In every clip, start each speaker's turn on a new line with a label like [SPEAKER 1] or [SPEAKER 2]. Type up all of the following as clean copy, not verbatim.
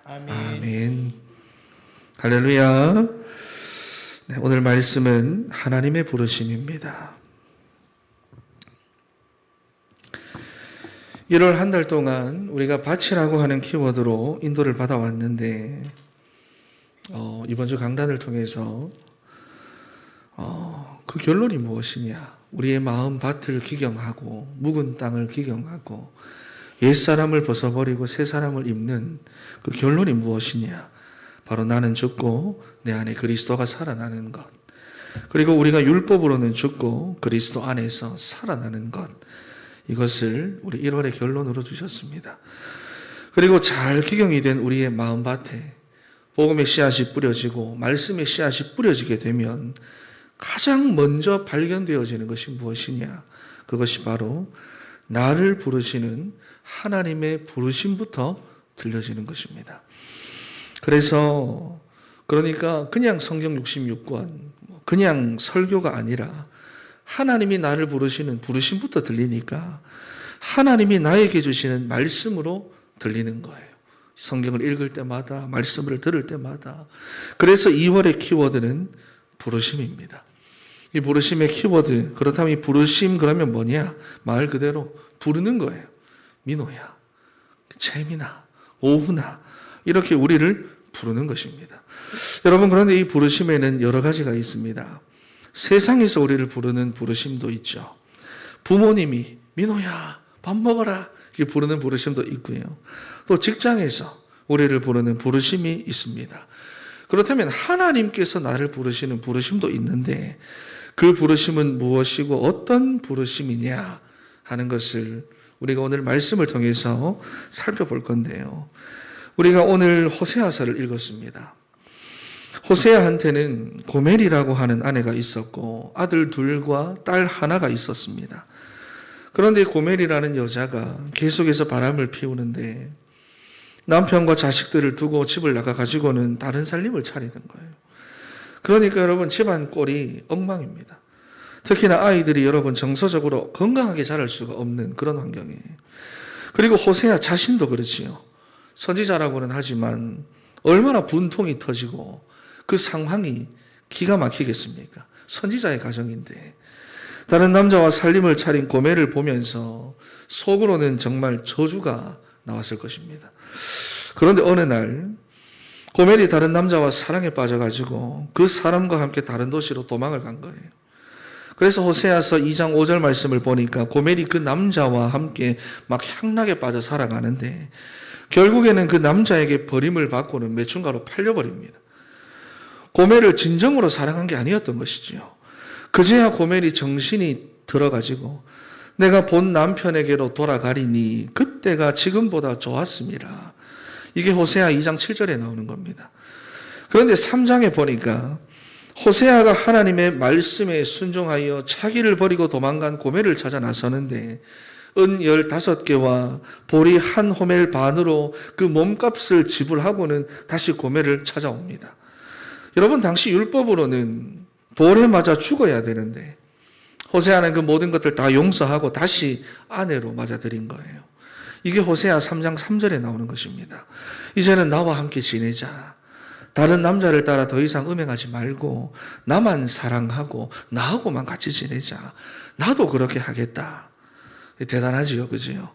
[SPEAKER 1] 아멘. 할렐루야. 네, 오늘 말씀은 하나님의 부르심입니다. 1월 한 달 동안 우리가 밭이라고 하는 키워드로 인도를 받아왔는데 이번 주 강단을 통해서 그 결론이 무엇이냐, 우리의 마음 밭을 기경하고 묵은 땅을 기경하고 옛사람을 벗어버리고 새사람을 입는 그 결론이 무엇이냐, 바로 나는 죽고 내 안에 그리스도가 살아나는 것, 그리고 우리가 율법으로는 죽고 그리스도 안에서 살아나는 것, 이것을 우리 1월의 결론으로 주셨습니다. 그리고 잘 기경이 된 우리의 마음밭에 복음의 씨앗이 뿌려지고 말씀의 씨앗이 뿌려지게 되면 가장 먼저 발견되어지는 것이 무엇이냐, 그것이 바로 나를 부르시는 하나님의 부르심부터 들려지는 것입니다. 그러니까 그냥 성경 66권, 그냥 설교가 아니라 하나님이 나를 부르시는 부르심부터 들리니까 하나님이 나에게 주시는 말씀으로 들리는 거예요. 성경을 읽을 때마다, 말씀을 들을 때마다. 그래서 2월의 키워드는 부르심입니다. 이 부르심의 키워드, 그렇다면 이 부르심 그러면 뭐냐? 말 그대로 부르는 거예요. 민호야, 재민아, 오훈아, 이렇게 우리를 부르는 것입니다. 여러분, 그런데 이 부르심에는 여러 가지가 있습니다. 세상에서 우리를 부르는 부르심도 있죠. 부모님이 민호야, 밥 먹어라, 이렇게 부르는 부르심도 있고요. 또 직장에서 우리를 부르는 부르심이 있습니다. 그렇다면 하나님께서 나를 부르시는 부르심도 있는데 그 부르심은 무엇이고 어떤 부르심이냐 하는 것을 우리가 오늘 말씀을 통해서 살펴볼 건데요. 우리가 오늘 호세아서를 읽었습니다. 호세아한테는 고멜이라고 하는 아내가 있었고 아들 둘과 딸 하나가 있었습니다. 그런데 고멜이라는 여자가 계속해서 바람을 피우는데 남편과 자식들을 두고 집을 나가가지고는 다른 살림을 차리는 거예요. 그러니까 여러분, 집안 꼴이 엉망입니다. 특히나 아이들이 여러분 정서적으로 건강하게 자랄 수가 없는 그런 환경이에요. 그리고 호세아 자신도 그렇지요. 선지자라고는 하지만 얼마나 분통이 터지고 그 상황이 기가 막히겠습니까? 선지자의 가정인데 다른 남자와 살림을 차린 고멜을 보면서 속으로는 정말 저주가 나왔을 것입니다. 그런데 어느 날 고멜이 다른 남자와 사랑에 빠져가지고 그 사람과 함께 다른 도시로 도망을 간 거예요. 그래서 호세아서 2장 5절 말씀을 보니까 고멜이 그 남자와 함께 막 향락에 빠져 살아가는데 결국에는 그 남자에게 버림을 받고는 매춘가로 팔려버립니다. 고멜을 진정으로 사랑한 게 아니었던 것이지요. 그제야 고멜이 정신이 들어가지고 내가 본 남편에게로 돌아가리니 그때가 지금보다 좋았습니다. 이게 호세아 2장 7절에 나오는 겁니다. 그런데 3장에 보니까 호세아가 하나님의 말씀에 순종하여 자기를 버리고 도망간 고멜을 찾아 나서는데 은 15개와 보리 한 호멜 반으로 그 몸값을 지불하고는 다시 고멜을 찾아옵니다. 여러분, 당시 율법으로는 돌에 맞아 죽어야 되는데 호세아는 그 모든 것들 다 용서하고 다시 아내로 맞아들인 거예요. 이게 호세아 3장 3절에 나오는 것입니다. 이제는 나와 함께 지내자. 다른 남자를 따라 더 이상 음행하지 말고 나만 사랑하고 나하고만 같이 지내자. 나도 그렇게 하겠다. 대단하지요, 그지요?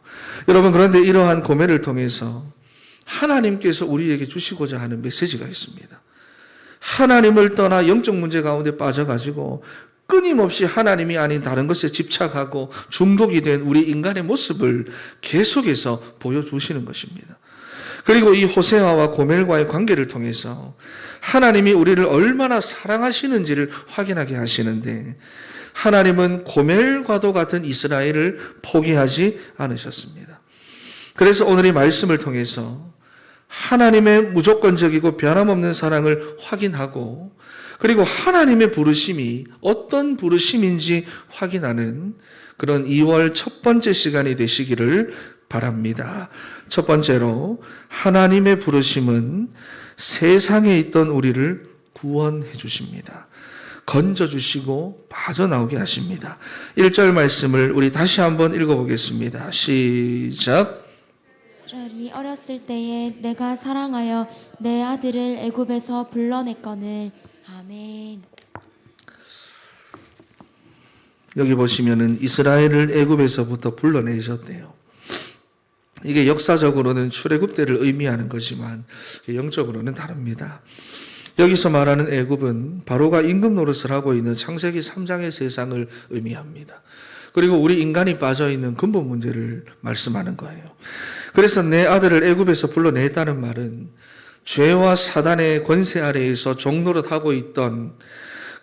[SPEAKER 1] 여러분, 그런데 이러한 고멜을 통해서 하나님께서 우리에게 주시고자 하는 메시지가 있습니다. 하나님을 떠나 영적 문제 가운데 빠져가지고 끊임없이 하나님이 아닌 다른 것에 집착하고 중독이 된 우리 인간의 모습을 계속해서 보여주시는 것입니다. 그리고 이 호세아와 고멜과의 관계를 통해서 하나님이 우리를 얼마나 사랑하시는지를 확인하게 하시는데 하나님은 고멜과도 같은 이스라엘을 포기하지 않으셨습니다. 그래서 오늘 이 말씀을 통해서 하나님의 무조건적이고 변함없는 사랑을 확인하고 그리고 하나님의 부르심이 어떤 부르심인지 확인하는 그런 2월 첫 번째 시간이 되시기를 바랍니다. 첫 번째로 하나님의 부르심은 세상에 있던 우리를 구원해 주십니다. 건져주시고 빠져나오게 하십니다. 1절 말씀을 우리 다시 한번 읽어보겠습니다. 시작.
[SPEAKER 2] 이스라엘이 어렸을 때에 내가 사랑하여 내 아들을 애굽에서 불러냈거늘. 아멘.
[SPEAKER 1] 여기 보시면은 이스라엘을 애굽에서부터 불러내셨대요. 이게 역사적으로는 출애굽 때를 의미하는 거지만 영적으로는 다릅니다. 여기서 말하는 애굽은 바로가 임금 노릇을 하고 있는 창세기 3장의 세상을 의미합니다. 그리고 우리 인간이 빠져있는 근본 문제를 말씀하는 거예요. 그래서 내 아들을 애굽에서 불러냈다는 말은 죄와 사단의 권세 아래에서 종노릇하고 있던,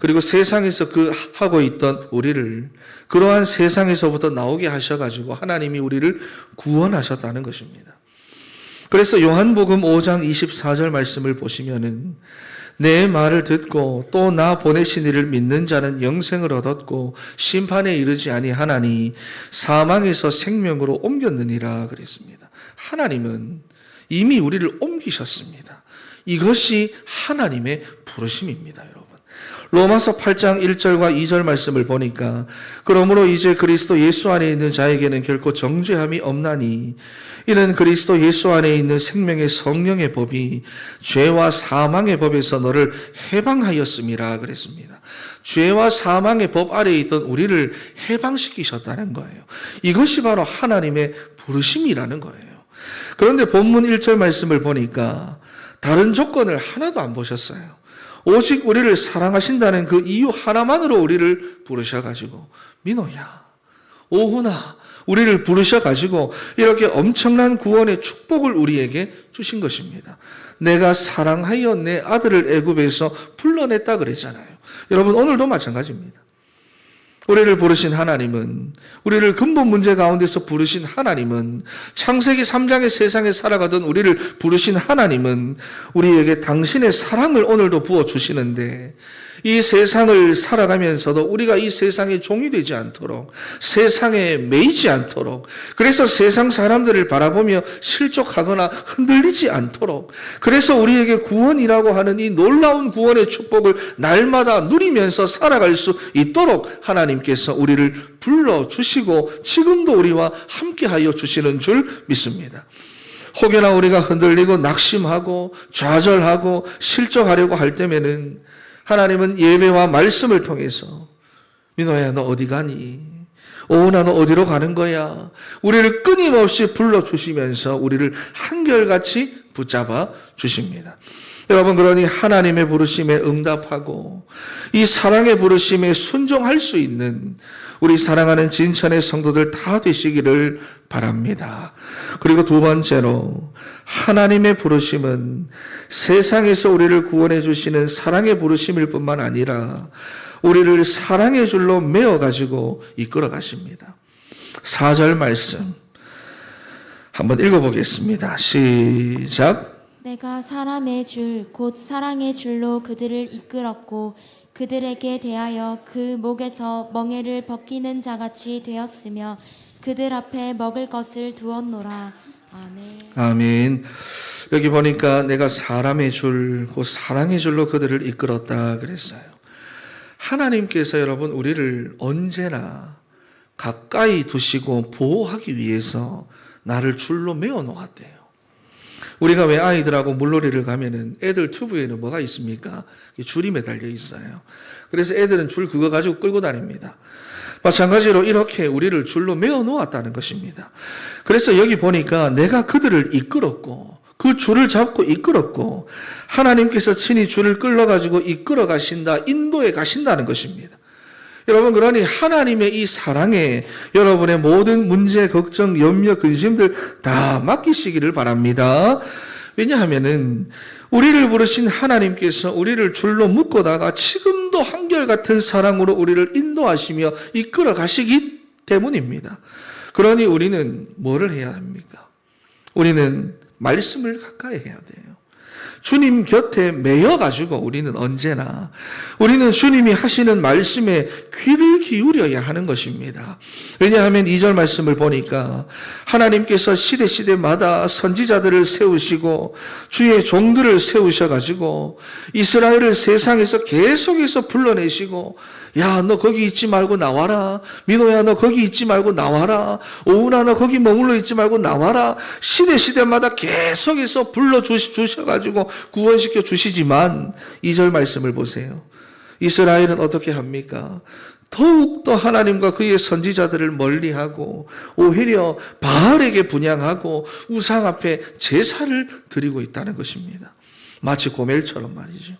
[SPEAKER 1] 그리고 세상에서 하고 있던 우리를 그러한 세상에서부터 나오게 하셔가지고 하나님이 우리를 구원하셨다는 것입니다. 그래서 요한복음 5장 24절 말씀을 보시면은 내 말을 듣고 또 나 보내신 이를 믿는 자는 영생을 얻었고 심판에 이르지 아니하나니 사망에서 생명으로 옮겼느니라 그랬습니다. 하나님은 이미 우리를 옮기셨습니다. 이것이 하나님의 부르심입니다, 여러분. 로마서 8장 1절과 2절 말씀을 보니까 그러므로 이제 그리스도 예수 안에 있는 자에게는 결코 정죄함이 없나니 이는 그리스도 예수 안에 있는 생명의 성령의 법이 죄와 사망의 법에서 너를 해방하였음이라 그랬습니다. 죄와 사망의 법 아래에 있던 우리를 해방시키셨다는 거예요. 이것이 바로 하나님의 부르심이라는 거예요. 그런데 본문 1절 말씀을 보니까 다른 조건을 하나도 안 보셨어요. 오직 우리를 사랑하신다는 그 이유 하나만으로 우리를 부르셔가지고 민호야, 오훈아, 우리를 부르셔가지고 이렇게 엄청난 구원의 축복을 우리에게 주신 것입니다. 내가 사랑하여 내 아들을 애굽에서 불러냈다 그랬잖아요. 여러분, 오늘도 마찬가지입니다. 우리를 부르신 하나님은, 우리를 근본 문제 가운데서 부르신 하나님은, 창세기 3장의 세상에 살아가던 우리를 부르신 하나님은 우리에게 당신의 사랑을 오늘도 부어주시는데, 이 세상을 살아가면서도 우리가 이 세상의 종이 되지 않도록, 세상에 매이지 않도록, 그래서 세상 사람들을 바라보며 실족하거나 흔들리지 않도록, 그래서 우리에게 구원이라고 하는 이 놀라운 구원의 축복을 날마다 누리면서 살아갈 수 있도록 하나님께서 우리를 불러주시고 지금도 우리와 함께하여 주시는 줄 믿습니다. 혹여나 우리가 흔들리고 낙심하고 좌절하고 실족하려고 할 때면은 하나님은 예배와 말씀을 통해서 민호야, 너 어디 가니? 오은아, 너 어디로 가는 거야? 우리를 끊임없이 불러주시면서 우리를 한결같이 붙잡아 주십니다. 여러분, 그러니 하나님의 부르심에 응답하고 이 사랑의 부르심에 순종할 수 있는 우리 사랑하는 진천의 성도들 다 되시기를 바랍니다. 그리고 두 번째로, 하나님의 부르심은 세상에서 우리를 구원해 주시는 사랑의 부르심일 뿐만 아니라 우리를 사랑의 줄로 메어가지고 이끌어 가십니다. 4절 말씀 한번 읽어보겠습니다. 시작.
[SPEAKER 2] 내가 사람의 줄, 곧 사랑의 줄로 그들을 이끌었고 그들에게 대하여 그 목에서 멍에를 벗기는 자같이 되었으며 그들 앞에 먹을 것을 두었노라. 아멘.
[SPEAKER 1] 아멘. 여기 보니까 내가 사람의 줄, 곧 사랑의 줄로 그들을 이끌었다 그랬어요. 하나님께서 여러분 우리를 언제나 가까이 두시고 보호하기 위해서 나를 줄로 메어 놓았대요. 우리가 왜 아이들하고 물놀이를 가면은 애들 튜브에는 뭐가 있습니까? 줄이 매달려 있어요. 그래서 애들은 줄 그거 가지고 끌고 다닙니다. 마찬가지로 이렇게 우리를 줄로 메어 놓았다는 것입니다. 그래서 여기 보니까 내가 그들을 이끌었고 그 줄을 잡고 이끌었고 하나님께서 친히 줄을 끌어가지고 이끌어 가신다, 인도해 가신다는 것입니다. 여러분, 그러니 하나님의 이 사랑에 여러분의 모든 문제, 걱정, 염려, 근심들 다 맡기시기를 바랍니다. 왜냐하면은 우리를 부르신 하나님께서 우리를 줄로 묶어다가 지금도 한결같은 사랑으로 우리를 인도하시며 이끌어 가시기 때문입니다. 그러니 우리는 뭐를 해야 합니까? 우리는 말씀을 가까이 해야 돼요. 주님 곁에 매여가지고 우리는 언제나 우리는 주님이 하시는 말씀에 귀를 기울여야 하는 것입니다. 왜냐하면 2절 말씀을 보니까 하나님께서 시대마다 선지자들을 세우시고 주의 종들을 세우셔가지고 이스라엘을 세상에서 계속해서 불러내시고 야, 너 거기 있지 말고 나와라. 민호야, 너 거기 있지 말고 나와라. 오은아, 너 거기 머물러 있지 말고 나와라. 시대마다 계속해서 불러주셔가지고 구원시켜 주시지만 2절 말씀을 보세요. 이스라엘은 어떻게 합니까? 더욱더 하나님과 그의 선지자들을 멀리하고 오히려 바알에게 분향하고 우상 앞에 제사를 드리고 있다는 것입니다. 마치 고멜처럼 말이죠.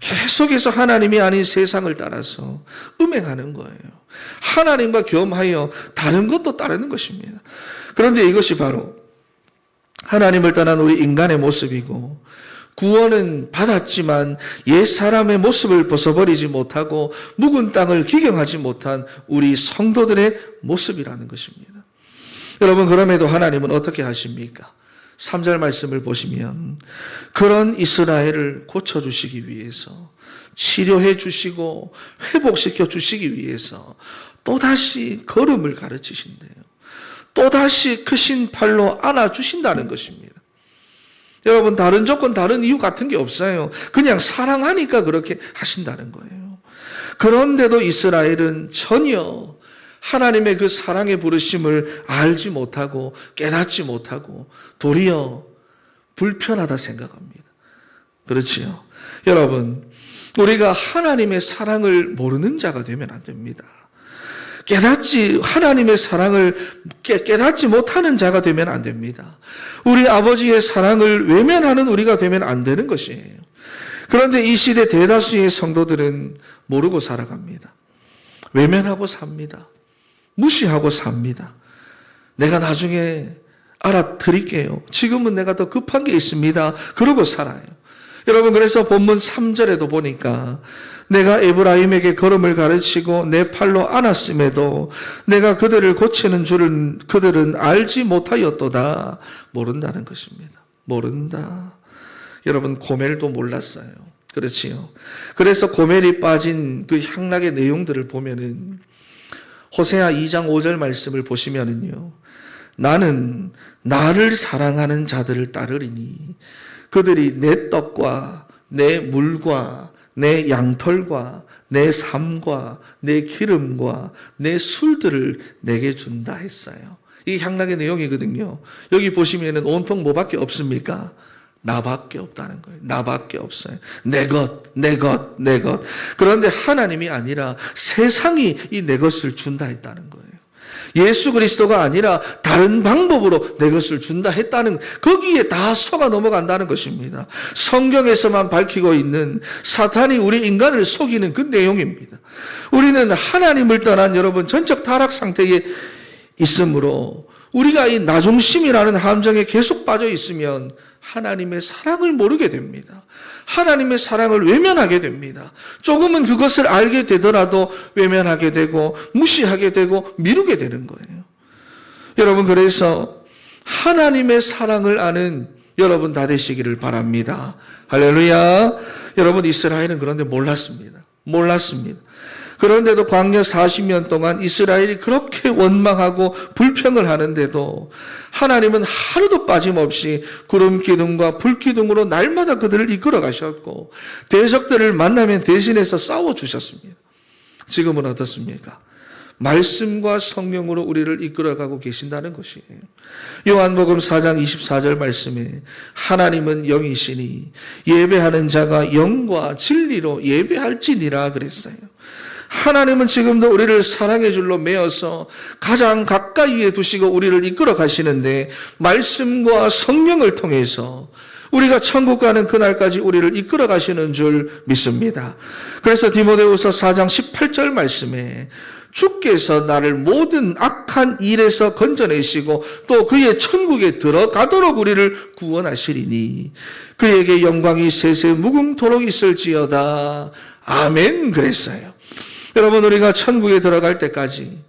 [SPEAKER 1] 계속해서 하나님이 아닌 세상을 따라서 음행하는 거예요. 하나님과 겸하여 다른 것도 따르는 것입니다. 그런데 이것이 바로 하나님을 떠난 우리 인간의 모습이고 구원은 받았지만 옛 사람의 모습을 벗어버리지 못하고 묵은 땅을 기경하지 못한 우리 성도들의 모습이라는 것입니다. 여러분, 그럼에도 하나님은 어떻게 하십니까? 3절 말씀을 보시면 그런 이스라엘을 고쳐주시기 위해서 치료해 주시고 회복시켜 주시기 위해서 또다시 걸음을 가르치신대요. 또다시 크신 팔로 안아주신다는 것입니다. 여러분, 다른 조건, 다른 이유 같은 게 없어요. 그냥 사랑하니까 그렇게 하신다는 거예요. 그런데도 이스라엘은 전혀 하나님의 그 사랑의 부르심을 알지 못하고 깨닫지 못하고 도리어 불편하다 생각합니다. 그렇지요? 여러분, 우리가 하나님의 사랑을 모르는 자가 되면 안 됩니다. 하나님의 사랑을 깨닫지 못하는 자가 되면 안 됩니다. 우리 아버지의 사랑을 외면하는 우리가 되면 안 되는 것이에요. 그런데 이 시대 대다수의 성도들은 모르고 살아갑니다. 외면하고 삽니다. 무시하고 삽니다. 내가 나중에 알아드릴게요. 지금은 내가 더 급한 게 있습니다. 그러고 살아요. 여러분, 그래서 본문 3절에도 보니까 내가 에브라임에게 걸음을 가르치고 내 팔로 안았음에도 내가 그들을 고치는 줄은 그들은 알지 못하였도다. 모른다는 것입니다. 모른다. 여러분, 고멜도 몰랐어요. 그렇지요. 그래서 고멜이 빠진 그 향락의 내용들을 보면은 호세아 2장 5절 말씀을 보시면은요. 나는 나를 사랑하는 자들을 따르리니 그들이 내 떡과 내 물과 내 양털과 내 삶과 내 기름과 내 술들을 내게 준다 했어요. 이 향락의 내용이거든요. 여기 보시면은 온통 뭐밖에 없습니까? 나밖에 없다는 거예요. 나밖에 없어요. 내 것. 그런데 하나님이 아니라 세상이 이 내 것을 준다 했다는 거예요. 예수 그리스도가 아니라 다른 방법으로 내 것을 준다 했다는, 거기에 다 속아 넘어간다는 것입니다. 성경에서만 밝히고 있는 사탄이 우리 인간을 속이는 그 내용입니다. 우리는 하나님을 떠난 여러분 전적 타락 상태에 있으므로 우리가 이 나중심이라는 함정에 계속 빠져 있으면 하나님의 사랑을 모르게 됩니다. 하나님의 사랑을 외면하게 됩니다. 조금은 그것을 알게 되더라도 외면하게 되고 무시하게 되고 미루게 되는 거예요. 여러분, 그래서 하나님의 사랑을 아는 여러분 다 되시기를 바랍니다. 할렐루야. 여러분, 이스라엘은 그런데 몰랐습니다. 그런데도 광야 40년 동안 이스라엘이 그렇게 원망하고 불평을 하는데도 하나님은 하루도 빠짐없이 구름 기둥과 불 기둥으로 날마다 그들을 이끌어 가셨고 대적들을 만나면 대신해서 싸워 주셨습니다. 지금은 어떻습니까? 말씀과 성령으로 우리를 이끌어가고 계신다는 것이에요. 요한복음 4장 24절 말씀에 하나님은 영이시니 예배하는 자가 영과 진리로 예배할지니라 그랬어요. 하나님은 지금도 우리를 사랑의 줄로 매어서 가장 가까이에 두시고 우리를 이끌어 가시는데 말씀과 성령을 통해서 우리가 천국 가는 그날까지 우리를 이끌어 가시는 줄 믿습니다. 그래서 디모데후서 4장 18절 말씀에 주께서 나를 모든 악한 일에서 건져내시고 또 그의 천국에 들어가도록 우리를 구원하시리니 그에게 영광이 세세 무궁토록 있을지어다. 아멘 그랬어요. 여러분, 우리가 천국에 들어갈 때까지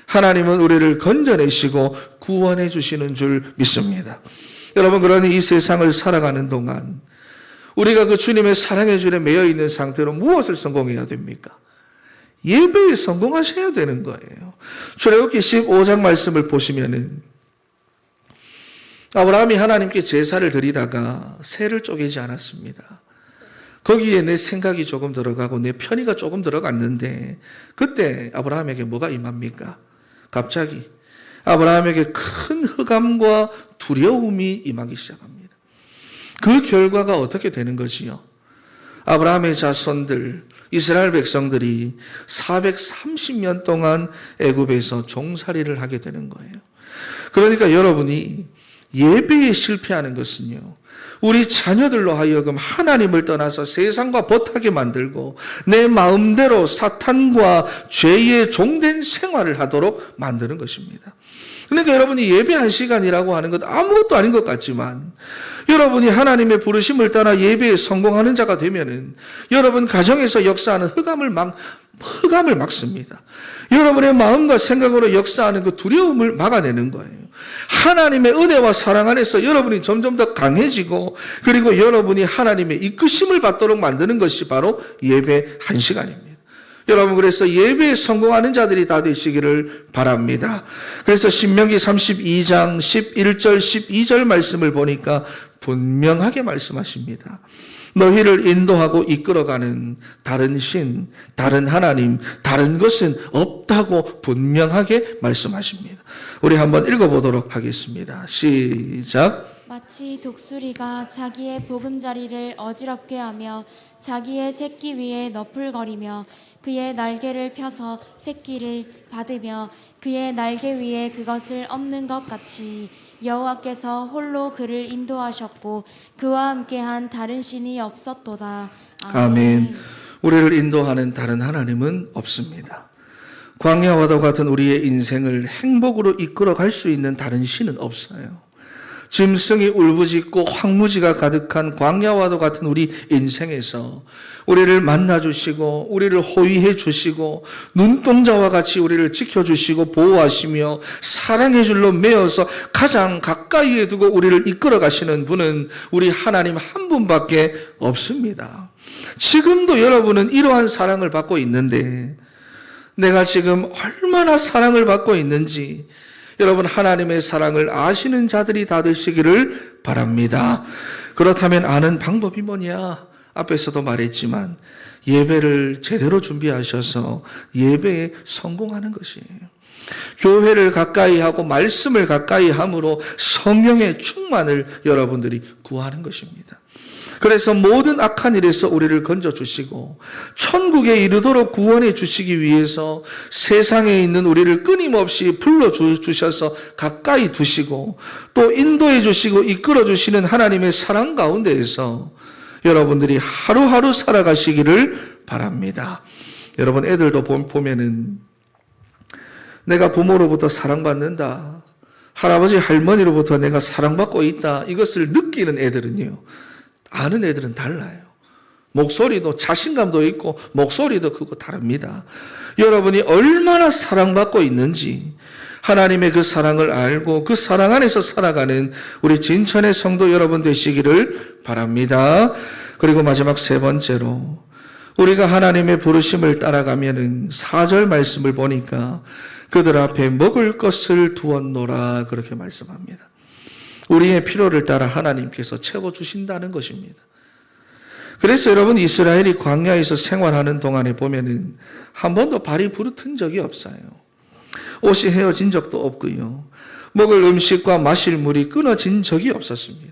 [SPEAKER 1] 하나님은 우리를 건져내시고 구원해 주시는 줄 믿습니다. 여러분, 그러니 이 세상을 살아가는 동안 우리가 그 주님의 사랑의 줄에 매여 있는 상태로 무엇을 성공해야 됩니까? 예배에 성공하셔야 되는 거예요. 출애굽기 15장 말씀을 보시면은 아브라함이 하나님께 제사를 드리다가 새를 쪼개지 않았습니다. 거기에 내 생각이 조금 들어가고 내 편의가 조금 들어갔는데 그때 아브라함에게 뭐가 임합니까? 갑자기 아브라함에게 큰 흑암과 두려움이 임하기 시작합니다. 그 결과가 어떻게 되는 거지요? 아브라함의 자손들, 이스라엘 백성들이 430년 동안 애굽에서 종살이를 하게 되는 거예요. 그러니까 여러분이 예배에 실패하는 것은요, 우리 자녀들로 하여금 하나님을 떠나서 세상과 버타게 만들고 내 마음대로 사탄과 죄의 종된 생활을 하도록 만드는 것입니다. 그러니까 여러분이 예배한 시간이라고 하는 것 아무것도 아닌 것 같지만 여러분이 하나님의 부르심을 따라 예배에 성공하는 자가 되면은 여러분 가정에서 역사하는 흑암을 막습니다. 여러분의 마음과 생각으로 역사하는 그 두려움을 막아내는 거예요. 하나님의 은혜와 사랑 안에서 여러분이 점점 더 강해지고 그리고 여러분이 하나님의 이끄심을 받도록 만드는 것이 바로 예배 한 시간입니다. 여러분 그래서 예배에 성공하는 자들이 다 되시기를 바랍니다. 그래서 신명기 32장 11절 12절 말씀을 보니까 분명하게 말씀하십니다. 너희를 인도하고 이끌어가는 다른 신, 다른 하나님, 다른 것은 없다고 분명하게 말씀하십니다. 우리 한번 읽어보도록 하겠습니다. 시작.
[SPEAKER 2] 마치 독수리가 자기의 보금자리를 어지럽게 하며 자기의 새끼 위에 너풀거리며 그의 날개를 펴서 새끼를 받으며 그의 날개 위에 그것을 엎는 것 같이 여호와께서 홀로 그를 인도하셨고 그와 함께한 다른 신이 없었도다.
[SPEAKER 1] 아멘. 우리를 인도하는 다른 하나님은 없습니다. 광야와도 같은 우리의 인생을 행복으로 이끌어갈 수 있는 다른 신은 없어요. 짐승이 울부짖고 황무지가 가득한 광야와도 같은 우리 인생에서 우리를 만나주시고 우리를 호위해 주시고 눈동자와 같이 우리를 지켜주시고 보호하시며 사랑의 줄로 매어서 가장 가까이에 두고 우리를 이끌어 가시는 분은 우리 하나님 한 분밖에 없습니다. 지금도 여러분은 이러한 사랑을 받고 있는데 내가 지금 얼마나 사랑을 받고 있는지 여러분 하나님의 사랑을 아시는 자들이 다 되시기를 바랍니다. 그렇다면 아는 방법이 뭐냐? 앞에서도 말했지만 예배를 제대로 준비하셔서 예배에 성공하는 것이에요. 교회를 가까이 하고 말씀을 가까이 함으로 성령의 충만을 여러분들이 구하는 것입니다. 그래서 모든 악한 일에서 우리를 건져주시고 천국에 이르도록 구원해 주시기 위해서 세상에 있는 우리를 끊임없이 불러주셔서 가까이 두시고 또 인도해 주시고 이끌어 주시는 하나님의 사랑 가운데에서 여러분들이 하루하루 살아가시기를 바랍니다. 여러분 애들도 보면은 내가 부모로부터 사랑받는다, 할아버지 할머니로부터 내가 사랑받고 있다, 이것을 느끼는 애들은요, 아는 애들은 달라요. 목소리도 자신감도 있고 목소리도 크고 다릅니다. 여러분이 얼마나 사랑받고 있는지 하나님의 그 사랑을 알고 그 사랑 안에서 살아가는 우리 진천의 성도 여러분 되시기를 바랍니다. 그리고 마지막 세 번째로 우리가 하나님의 부르심을 따라가면은 4절 말씀을 보니까 그들 앞에 먹을 것을 두었노라 그렇게 말씀합니다. 우리의 필요를 따라 하나님께서 채워주신다는 것입니다. 그래서 여러분 이스라엘이 광야에서 생활하는 동안에 보면은 한 번도 발이 부르튼 적이 없어요. 옷이 헤어진 적도 없고요. 먹을 음식과 마실 물이 끊어진 적이 없었습니다.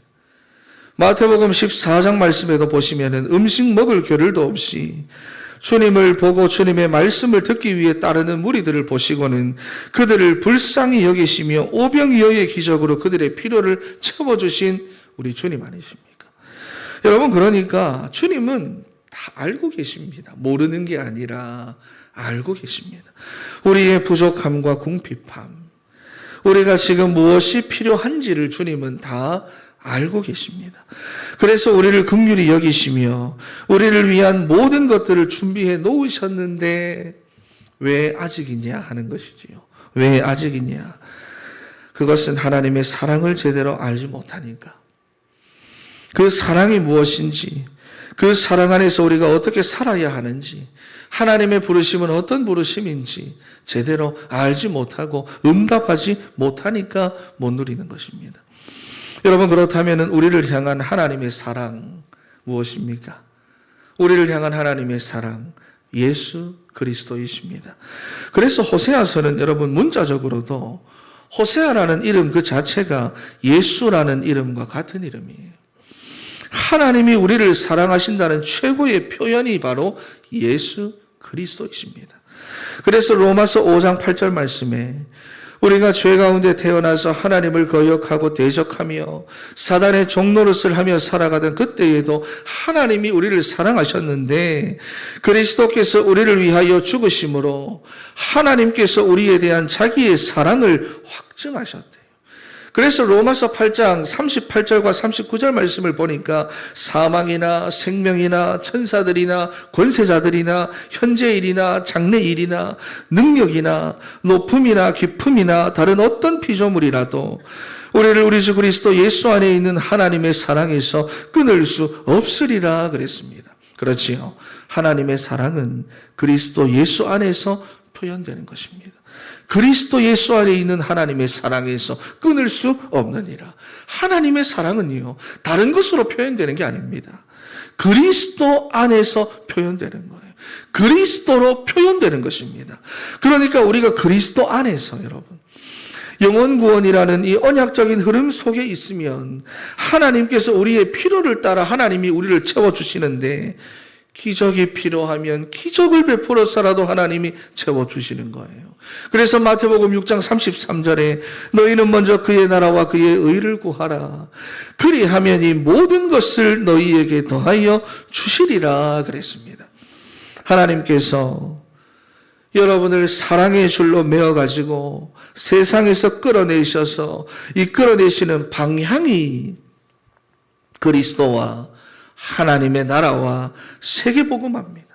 [SPEAKER 1] 마태복음 14장 말씀에도 보시면은 음식 먹을 겨를도 없이 주님을 보고 주님의 말씀을 듣기 위해 따르는 무리들을 보시고는 그들을 불쌍히 여기시며 오병이어의 기적으로 그들의 필요를 채워주신 우리 주님 아니십니까? 여러분 그러니까 주님은 다 알고 계십니다. 모르는 게 아니라 알고 계십니다. 우리의 부족함과 궁핍함, 우리가 지금 무엇이 필요한지를 주님은 다 알고 계십니다. 그래서 우리를 긍휼히 여기시며 우리를 위한 모든 것들을 준비해 놓으셨는데 왜 아직이냐 하는 것이지요. 왜 아직이냐? 그것은 하나님의 사랑을 제대로 알지 못하니까. 그 사랑이 무엇인지, 그 사랑 안에서 우리가 어떻게 살아야 하는지, 하나님의 부르심은 어떤 부르심인지 제대로 알지 못하고 응답하지 못하니까 못 누리는 것입니다. 여러분, 그렇다면 우리를 향한 하나님의 사랑 무엇입니까? 우리를 향한 하나님의 사랑, 예수 그리스도이십니다. 그래서 호세아서는 여러분 문자적으로도 호세아라는 이름 그 자체가 예수라는 이름과 같은 이름이에요. 하나님이 우리를 사랑하신다는 최고의 표현이 바로 예수 그리스도이십니다. 그래서 로마서 5장 8절 말씀에 우리가 죄 가운데 태어나서 하나님을 거역하고 대적하며 사단의 종노릇을 하며 살아가던 그때에도 하나님이 우리를 사랑하셨는데 그리스도께서 우리를 위하여 죽으심으로 하나님께서 우리에 대한 자기의 사랑을 확증하셨대요. 그래서 로마서 8장 38절과 39절 말씀을 보니까 사망이나 생명이나 천사들이나 권세자들이나 현재일이나 장래일이나 능력이나 높음이나 깊음이나 다른 어떤 피조물이라도 우리를 우리 주 그리스도 예수 안에 있는 하나님의 사랑에서 끊을 수 없으리라 그랬습니다. 그렇지요. 하나님의 사랑은 그리스도 예수 안에서 표현되는 것입니다. 그리스도 예수 안에 있는 하나님의 사랑에서 끊을 수 없느니라. 하나님의 사랑은요, 다른 것으로 표현되는 게 아닙니다. 그리스도 안에서 표현되는 거예요. 그리스도로 표현되는 것입니다. 그러니까 우리가 그리스도 안에서 여러분, 영원 구원이라는 이 언약적인 흐름 속에 있으면 하나님께서 우리의 필요를 따라 하나님이 우리를 채워주시는데 기적이 필요하면 기적을 베풀어서라도 하나님이 채워주시는 거예요. 그래서 마태복음 6장 33절에 너희는 먼저 그의 나라와 그의 의를 구하라. 그리하면 이 모든 것을 너희에게 더하여 주시리라 그랬습니다. 하나님께서 여러분을 사랑의 줄로 메어가지고 세상에서 끌어내셔서 이 끌어내시는 방향이 그리스도와 하나님의 나라와 세계복음화입니다.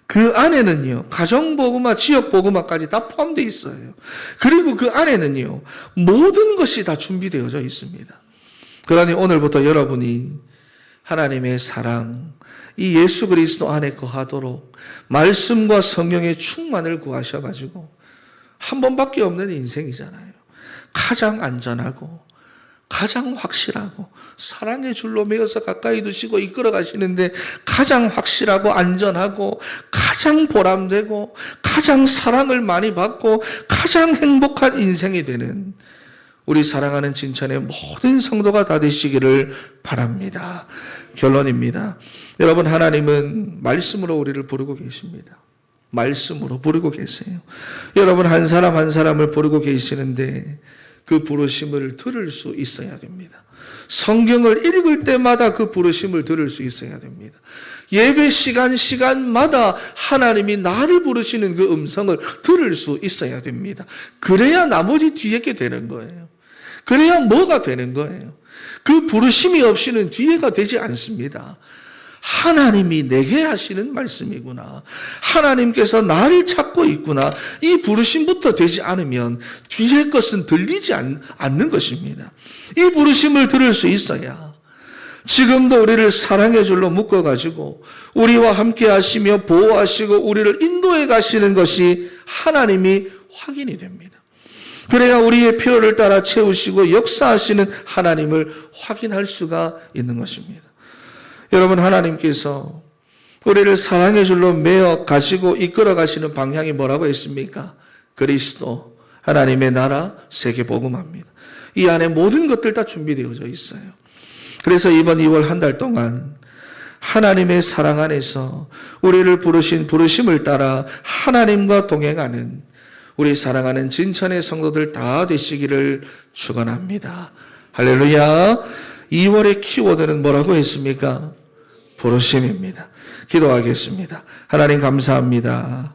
[SPEAKER 1] 그 안에는요, 가정복음화, 지역복음화까지 다 포함되어 있어요. 그리고 그 안에는요, 모든 것이 다 준비되어져 있습니다. 그러니 오늘부터 여러분이 하나님의 사랑, 이 예수 그리스도 안에 거하도록 말씀과 성령의 충만을 구하셔가지고 한 번밖에 없는 인생이잖아요. 가장 안전하고 가장 확실하고 사랑의 줄로 매어서 가까이 두시고 이끌어 가시는데 가장 확실하고 안전하고 가장 보람되고 가장 사랑을 많이 받고 가장 행복한 인생이 되는 우리 사랑하는 진천의 모든 성도가 다 되시기를 바랍니다. 결론입니다. 여러분, 하나님은 말씀으로 우리를 부르고 계십니다. 말씀으로 부르고 계세요. 여러분, 한 사람 한 사람을 부르고 계시는데 그 부르심을 들을 수 있어야 됩니다. 성경을 읽을 때마다 그 부르심을 들을 수 있어야 됩니다. 예배 시간마다 하나님이 나를 부르시는 그 음성을 들을 수 있어야 됩니다. 그래야 나머지 뒤에 게 되는 거예요. 그래야 뭐가 되는 거예요. 그 부르심이 없이는 뒤에가 되지 않습니다. 하나님이 내게 하시는 말씀이구나. 하나님께서 나를 찾고 있구나. 이 부르심부터 되지 않으면 뒤의 것은 들리지 않는 것입니다. 이 부르심을 들을 수 있어야 지금도 우리를 사랑의 줄로 묶어가지고 우리와 함께 하시며 보호하시고 우리를 인도해 가시는 것이 하나님이 확인이 됩니다. 그래야 우리의 필요를 따라 채우시고 역사하시는 하나님을 확인할 수가 있는 것입니다. 여러분, 하나님께서 우리를 사랑의 줄로 메어 가시고 이끌어 가시는 방향이 뭐라고 했습니까? 그리스도, 하나님의 나라, 세계복음화입니다. 이 안에 모든 것들 다 준비되어져 있어요. 그래서 이번 2월 한 달 동안 하나님의 사랑 안에서 우리를 부르신 부르심을 따라 하나님과 동행하는 우리 사랑하는 진천의 성도들 다 되시기를 축원합니다. 할렐루야. 2월의 키워드는 뭐라고 했습니까? 부르심입니다. 기도하겠습니다. 하나님 감사합니다.